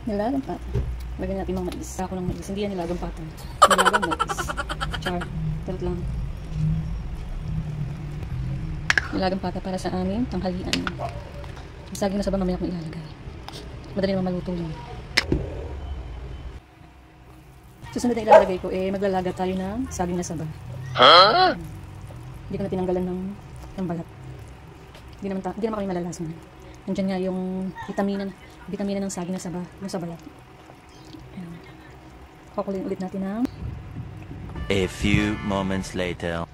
Nilagang pata. Lagyan natin ng mais. Ako ng mais. Hindi yan nilagang pata. Nilagang mais. Char. Tarot lang. Nilagang pata para sa amin. Tanghalian. Saging na saba mamaya akong ilalagay. Madali naman maluto yun. Susunod na ilalagay ko, maglalaga tayo ng saging na saba. Huh? Hindi ko na tinanggalan ng balat. Hindi naman kami malalasan. Nandiyan nga yung vitamina ng saging na saba, yung sa balat. Ayan. Kukulin ulit natin ng a few moments later.